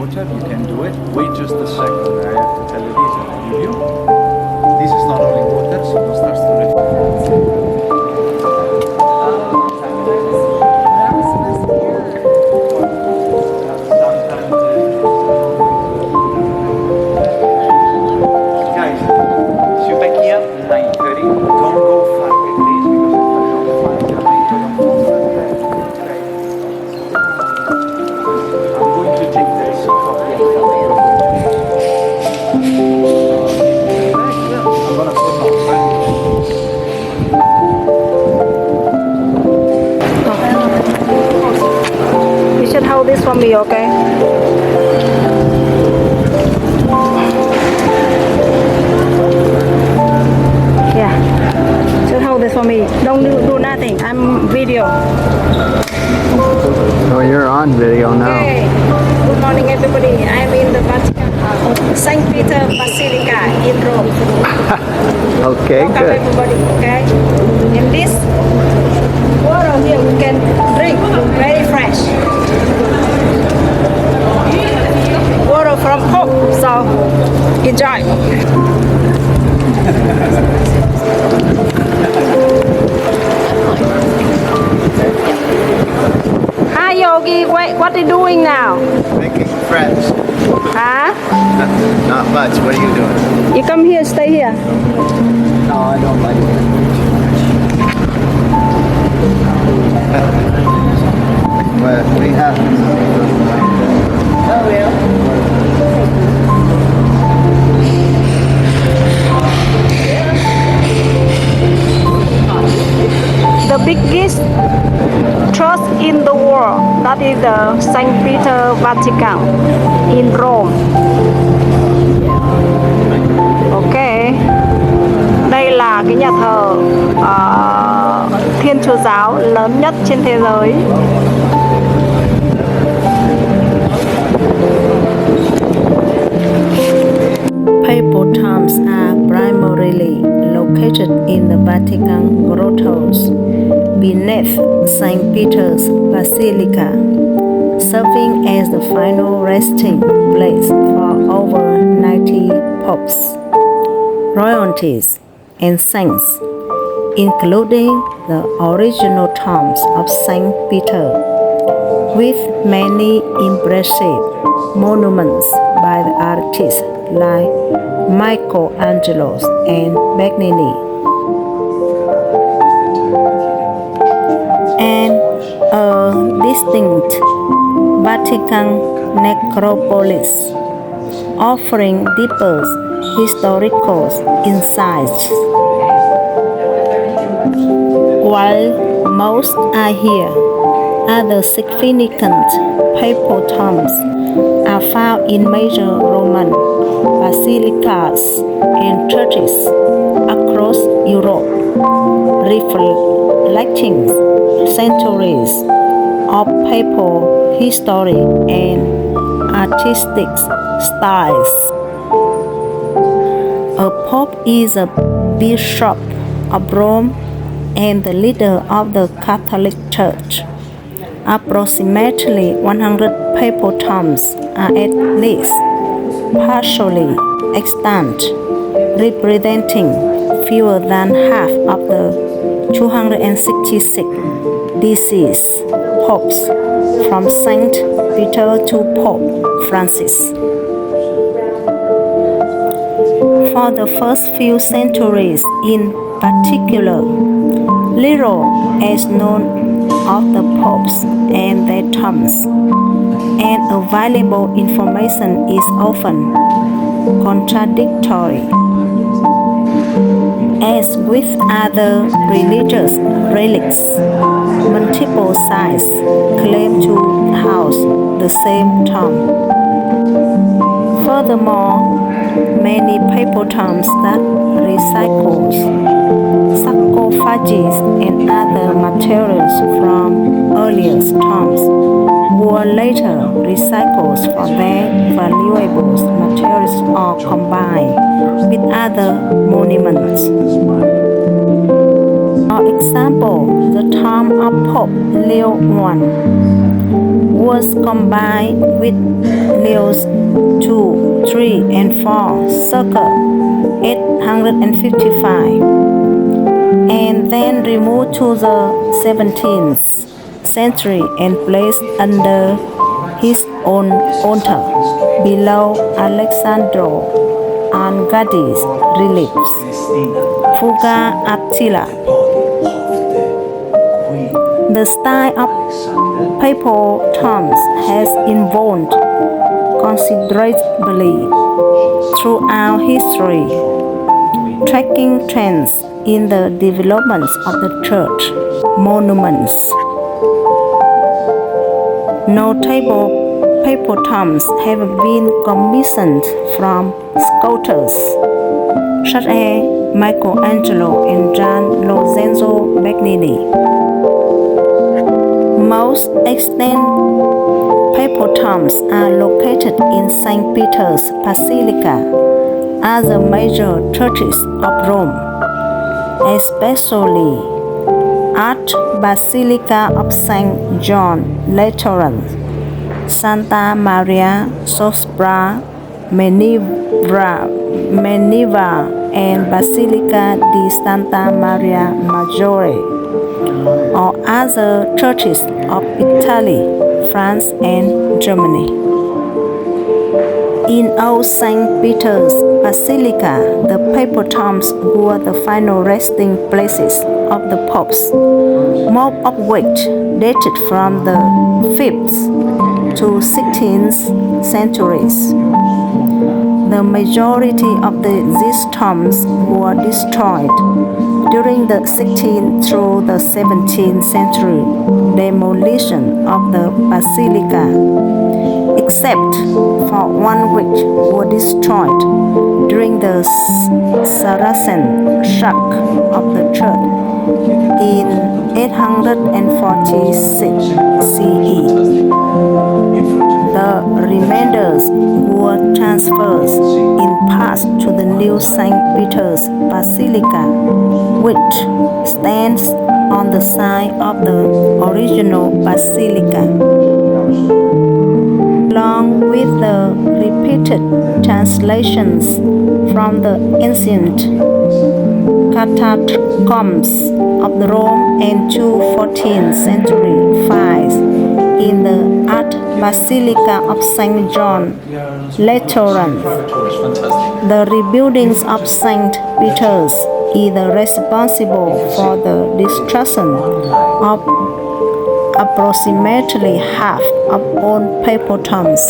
water, you can do it. Wait just a second, I have to tell you this and I give you. This is not only water, so it starts to Guys, si you back here, 9:30, don't go far with this because if I don't find the I'm going to take this coffee and I'm gonna put it You should hold this for me, okay? Yeah. Just hold this for me. Don't do nothing. I'm video. Oh, you're on video now. Okay. Good morning, everybody. I'm in the Vatican, St.Peter Basilica in Rome. Okay, Welcome, good. everybody. Okay. And this water here we can drink, very fresh. Water from Pope, so enjoy. Hi Yogi, wait, what are you doing now? Making friends. Huh? Not much. What are you doing? You come here, stay here. No, I don't like it. But we have to. Oh, really? The biggest church in the world, that is the St.Peter Vatican in Rome. Ok, đây là cái nhà thờ Thiên Chúa giáo lớn nhất trên thế giới. Papal Tombs are primarily located in the Vatican grottos beneath St. Peter's Basilica, serving as the final resting place for over 90 popes, royalties, and saints, including the original tombs of St. Peter, with many impressive monuments by the artists like Michelangelo and Bernini. And a distinct Vatican necropolis, offering deeper historical insights. While most are here, other significant papal tombs are found in major Roman basilicas and churches across Europe, reflecting centuries of papal history and artistic styles. A pope is a bishop of Rome and the leader of the Catholic Church. Approximately 100 papal tombs are at least partially extant, representing fewer than half of the 266 deceased popes from St. Peter to Pope Francis. For the first few centuries in particular, little is known of the popes and their tombs, and available information is often contradictory. As with other religious relics, multiple sites claim to house the same tomb. Furthermore, many papal tombs that recycles sarcophages and other materials from earlier tombs were later recycled for their valuable materials or combined with other monuments. For example, the tomb of Pope Leo I was combined with nails 2, 3, and 4 circa 855, and then removed to the 17th century and placed under his own altar below Alessandro Algardi's relics. Fuga Attila. The style of Papal Tombs has evolved considerably throughout history, tracking trends in the development of the church monuments. Notable Papal tombs have been commissioned from sculptors such as Michelangelo and Gian Lozenzo Bernini. Most extant Papal tombs are located in St.Peter's Basilica, other major churches of Rome, especially at Basilica of St. John Lateran, Santa Maria Sopra, Minerva, and Basilica di Santa Maria Maggiore, or other churches of Italy, France, and Germany. In old St. Peter's Basilica, the Papal tombs were the final resting places of the popes, most of which dated from the 5th to 16th centuries. The majority of these tombs were destroyed during the 16th through the 17th century demolition of the basilica, except for one which was destroyed during the Saracen shock of the church in 846 CE. The remainders were transferred in part to the new St. Peter's Basilica, which stands on the site of the original basilica. Along with the repeated translations from the ancient catacombs of Rome and two 14th century finds in the Art Basilica of St. John Lateran, the rebuildings of St. Peter's is responsible for the destruction of approximately half of all Papal tombs.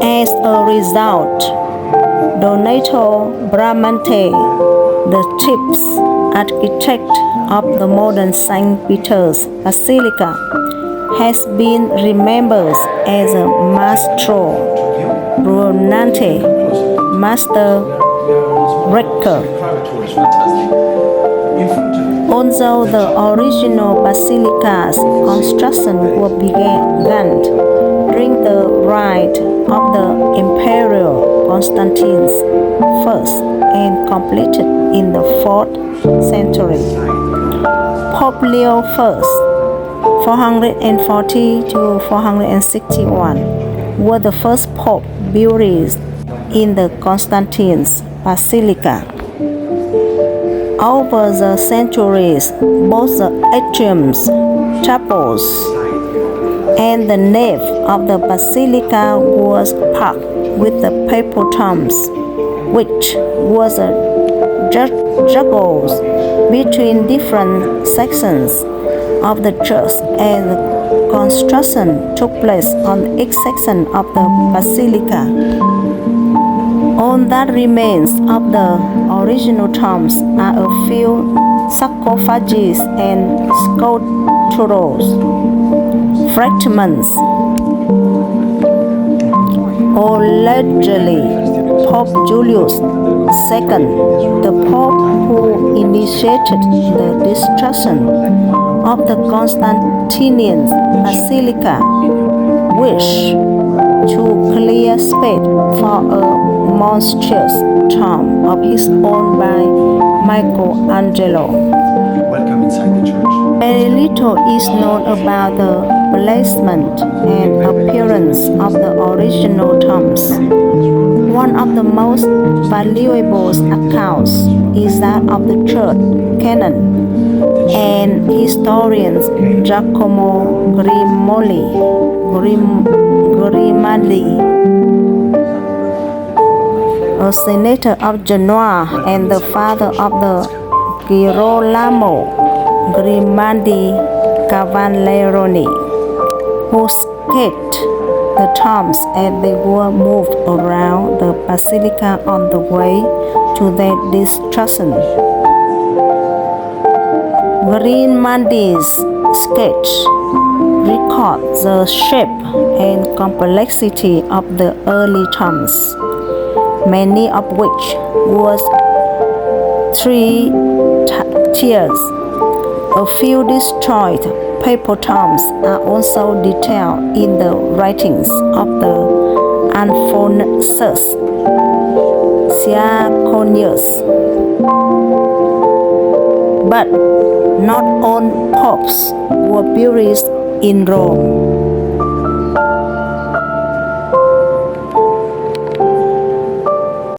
As a result, Donato Bramante, the chief architect of the modern St. Peter's Basilica, has been remembered as a Maestro Brillante, Master Wrecker. Although the original basilica's construction was begun during the reign of the Emperor Constantine I and completed in the 4th century, Pope Leo I, 440 to 461, was the first pope buried in the Constantine's Basilica. Over the centuries, both the atriums, chapels, and the nave of the basilica was packed with the Papal tombs, which was a juggle between different sections of the church as the construction took place on each section of the basilica. All that remains of the original tombs are a few sarcophages and sculptural fragments. Allegedly, Pope Julius II, the Pope who initiated the destruction of the Constantinian Basilica, wished to clear space for a monstrous tomb of his own by Michelangelo. Welcome inside the church. Very little is known about the placement and appearance of the original tombs. One of the most valuable accounts is that of the church canon, and historian Giacomo Grimaldi, a senator of Genoa and the father of the Girolamo Grimaldi Cavallieroni, who sketched the tombs as they were moved around the basilica on the way to their destruction. Grimaldi's sketch records the shape and complexity of the early tombs, many of which was 3 tiers. A few destroyed papal tombs are also detailed in the writings of the Alphonsus Ciaconius. But not all popes were buried in Rome.